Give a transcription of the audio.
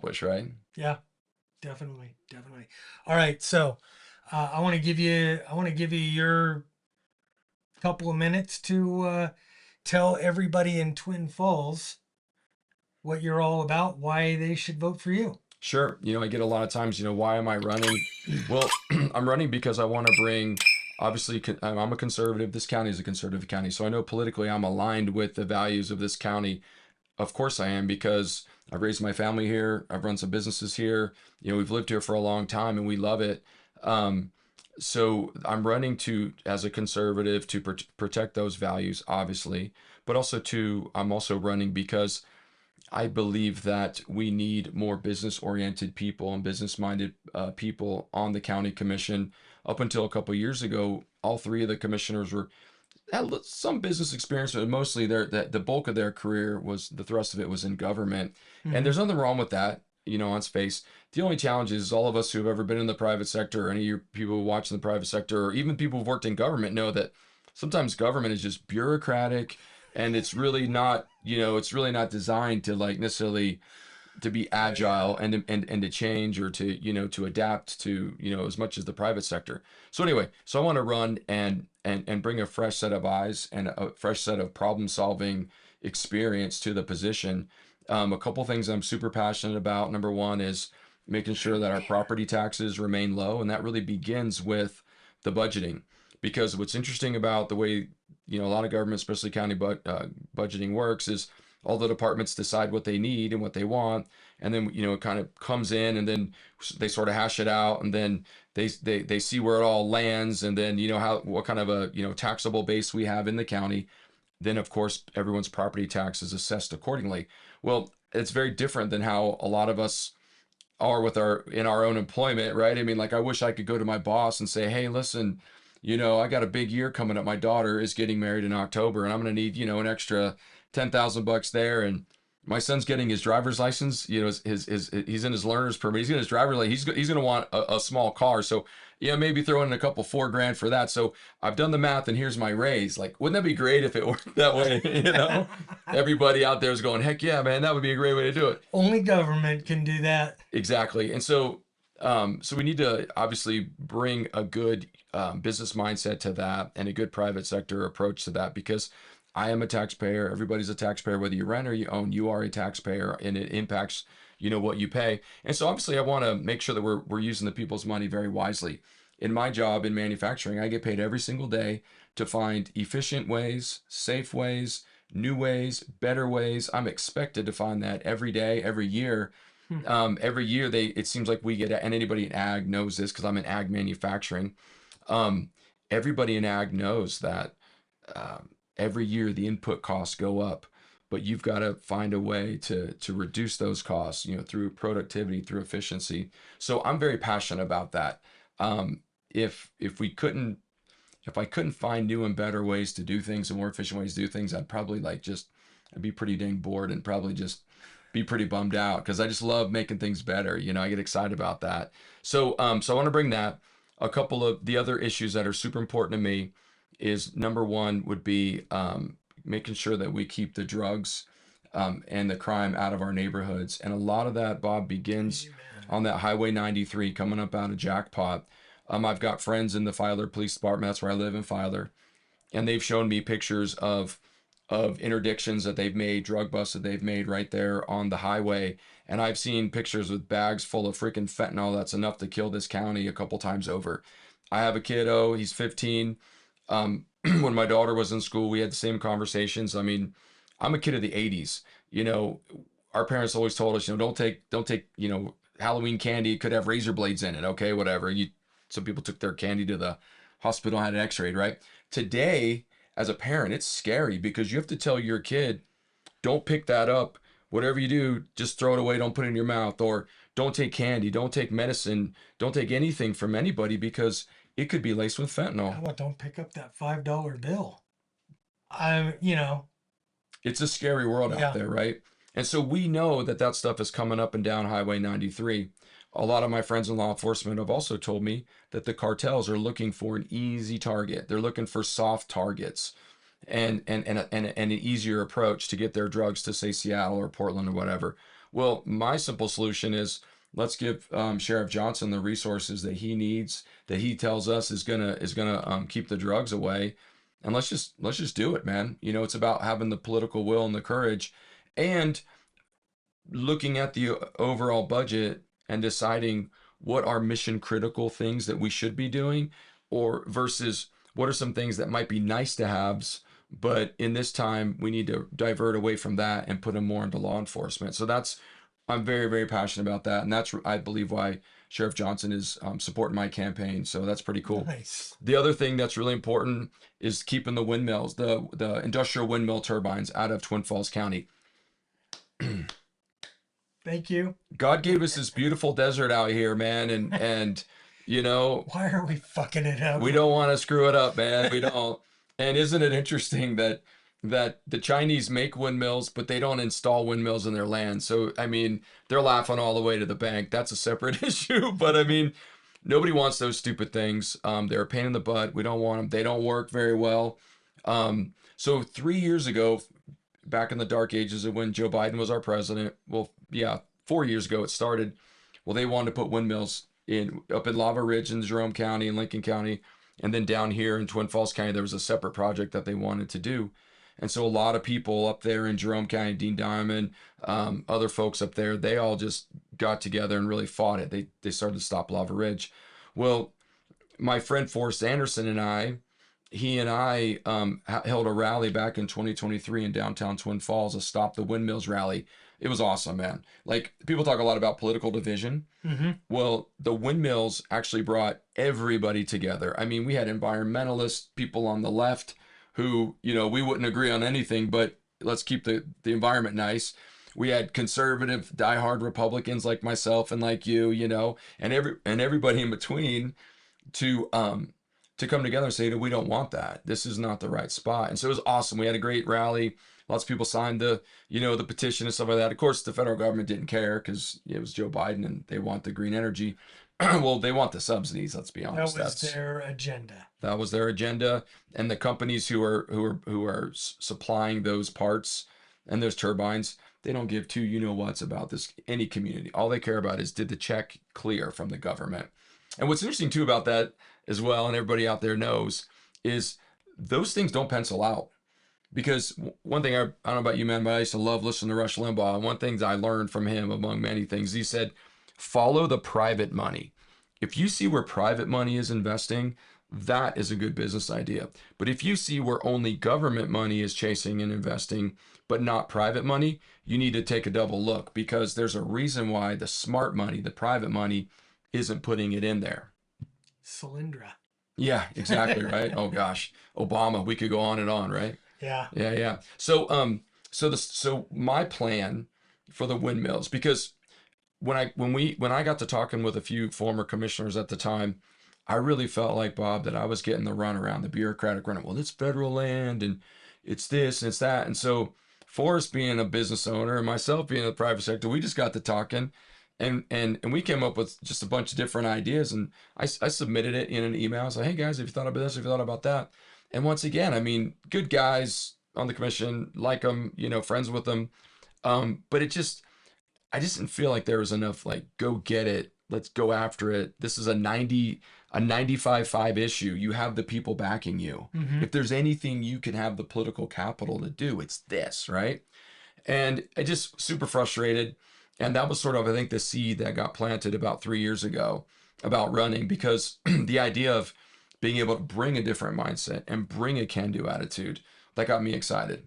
accomplish, right? Yeah, definitely, definitely. All right, so I want to give you your couple of minutes to tell everybody in Twin Falls what you're all about, why they should vote for you. Sure. I get a lot of times, why am I running? Well, I'm running because I want to bring, obviously, I'm a conservative. This county is a conservative county. So I know politically I'm aligned with the values of this county. Of course I am, because I've raised my family here. I've run some businesses here. We've lived here for a long time and we love it. Um, so I'm running as a conservative, to protect those values, obviously, but also I'm also running because I believe that we need more business oriented people and business minded people on the county commission. Up until a couple of years ago, all three of the commissioners had some business experience, but mostly the bulk of their career, was the thrust of it was in government. And Mm-hmm. there's nothing wrong with that, on its face. The only challenge is all of us who've ever been in the private sector, or any of you people who watch in the private sector, or even people who've worked in government, know that sometimes government is just bureaucratic, and it's really not designed to like necessarily to be Oh yeah. agile and to change, or to to adapt to as much as the private sector. So anyway, so I want to run and bring a fresh set of eyes and a fresh set of problem solving experience to the position. A couple things I'm super passionate about. Number one is making sure that our property taxes remain low, and that really begins with the budgeting. Because what's interesting about the way a lot of government, especially county budgeting works, is all the departments decide what they need and what they want, and then it kind of comes in, and then they sort of hash it out, and then they see where it all lands, and then how what kind of a taxable base we have in the county. Then of course everyone's property tax is assessed accordingly. Well, it's very different than how a lot of us are with our own employment, right? I mean, like, I wish I could go to my boss and say, hey, listen, I got a big year coming up. My daughter is getting married in October, and I'm going to need an extra $10,000 there. And my son's getting his driver's license. His he's in his learner's permit. He's getting his driver's license. He's going to want a small car. So maybe throw in a couple $4,000 for that. So I've done the math, and here's my raise. Like, wouldn't that be great if it worked that way? Everybody out there is going, heck yeah, man, that would be a great way to do it. Only government can do that. Exactly. And so we need to obviously bring a good business mindset to that, and a good private sector approach to that, because I am a taxpayer. Everybody's a taxpayer, whether you rent or you own. You are a taxpayer, and it impacts what you pay. And so obviously, I want to make sure that we're using the people's money very wisely. In my job in manufacturing, I get paid every single day to find efficient ways, safe ways, new ways, better ways. I'm expected to find that every day, every year. Hmm. Every year, it seems like we get, and anybody in ag knows this because I'm in ag manufacturing. Um, Everybody in ag knows that every year the input costs go up, but you've got to find a way to reduce those costs, through productivity, through efficiency. So I'm very passionate about that. If we couldn't, if I couldn't find new and better ways to do things, and more efficient ways to do things, I'd probably I'd be pretty dang bored, and probably just be pretty bummed out, because I just love making things better. I get excited about that. So I want to bring that. A couple of the other issues that are super important to me is, number one would be making sure that we keep the drugs and the crime out of our neighborhoods. And a lot of that, Bob, begins Amen. on that Highway 93 coming up out of Jackpot. I've got friends in the Filer Police Department. That's where I live, in Filer, and they've shown me pictures of interdictions that they've made, drug busts that they've made right there on the highway. And I've seen pictures with bags full of freaking fentanyl that's enough to kill this county a couple times over. I have a kiddo, he's 15. When my daughter was in school, we had the same conversations. I mean, I'm a kid of the 80s. You know, our parents always told us, don't take, Halloween candy. It could have razor blades in it. Okay, whatever. Some people took their candy to the hospital and had it x-rayed, right? Today, as a parent, it's scary, because you have to tell your kid, don't pick that up. Whatever you do, just throw it away. Don't put it in your mouth. Or don't take candy. Don't take medicine. Don't take anything from anybody, because it could be laced with fentanyl. How about don't pick up that $5 bill? I. It's a scary world out Yeah. there, right? And so we know that that stuff is coming up and down Highway 93. A lot of my friends in law enforcement have also told me that the cartels are looking for an easy target. They're looking for soft targets, and an easier approach to get their drugs to, say, Seattle or Portland or whatever. Well, my simple solution is let's give Sheriff Johnson the resources that he needs, that he tells us is gonna keep the drugs away, and let's just do it, man. You know, it's about having the political will and the courage, and looking at the overall budget and deciding what are mission critical things that we should be doing, or versus what are some things that might be nice to haves, but in this time we need to divert away from that and put them more into law enforcement. So that's, I'm very, very passionate about that, and that's, I believe, why Sheriff Johnson is supporting my campaign. So that's pretty cool. Nice. The other thing that's really important is keeping the windmills, the industrial windmill turbines out of Twin Falls County. Thank you. God gave us this beautiful desert out here, man, and you know, Why are we fucking it up? we don't want to screw it up, man. We don't. And isn't it interesting that the Chinese make windmills, but they don't install windmills in their land? So I mean, they're laughing all the way to the bank. That's a separate issue, but I mean, nobody wants those stupid things. They're a pain in the butt. We don't want them. They don't work very well. So 3 years ago, back in the dark ages of when Joe Biden was our president, well, yeah, 4 years ago it started. Well, they wanted to put windmills in up in Lava Ridge in Jerome County and Lincoln County, and then down here in Twin Falls County, there was a separate project that they wanted to do. And so a lot of people up there in Jerome County, Dean Diamond, other folks up there, they all just got together and really fought it. They started to stop Lava Ridge. Well, my friend Forrest Anderson and he and I held a rally back in 2023 in downtown Twin Falls, a Stop the Windmills rally. It was awesome, man. Like, people talk a lot about political division. Mm-hmm. Well, the windmills actually brought everybody together. I mean, we had environmentalist people on the left who, you know, we wouldn't agree on anything, but let's keep the environment nice. We had conservative, diehard Republicans like myself and like you know, and everybody in between to come together and say that we don't want that. This is not the right spot. And so it was awesome. We had a great rally. Lots of people signed the petition and stuff like that. Of course, the federal government didn't care because it was Joe Biden and they want the green energy. Well, they want the subsidies. Let's be honest. That was their agenda. That was their agenda. And the companies who are supplying those parts and those turbines, they don't give two you know whats about this any community. All they care about is, did the check clear from the government? And what's interesting too about that as well, and everybody out there knows, is those things don't pencil out. Because one thing, I don't know about you, man, but I used to love listening to Rush Limbaugh. And one thing that I learned from him, among many things, he said, follow the private money. If you see where private money is investing, that is a good business idea. But if you see where only government money is chasing and investing, but not private money, you need to take a double look, because there's a reason why the smart money, the private money, isn't putting it in there. Solyndra. Yeah, exactly, right? Oh gosh, Obama, we could go on and on, right? Yeah. Yeah. So my plan for the windmills, because when I got to talking with a few former commissioners at the time, I really felt like, Bob, that I was getting the runaround, the bureaucratic run. Well, it's federal land and it's this and it's that. And so Forrest being a business owner and myself being in the private sector, we just got to talking, and we came up with just a bunch of different ideas. And I submitted it in an email. I was like, hey guys, have you thought about this? Have you thought about that? And once again, I mean, good guys on the commission, like them, you know, friends with them. But I just didn't feel like there was enough, like, go get it. Let's go after it. This is a 95-5 issue. You have the people backing you. Mm-hmm. If there's anything you can have the political capital to do, it's this, right? And I just super frustrated. And that was sort of, I think, the seed that got planted about 3 years ago about running, because the idea of being able to bring a different mindset and bring a can-do attitude, that got me excited.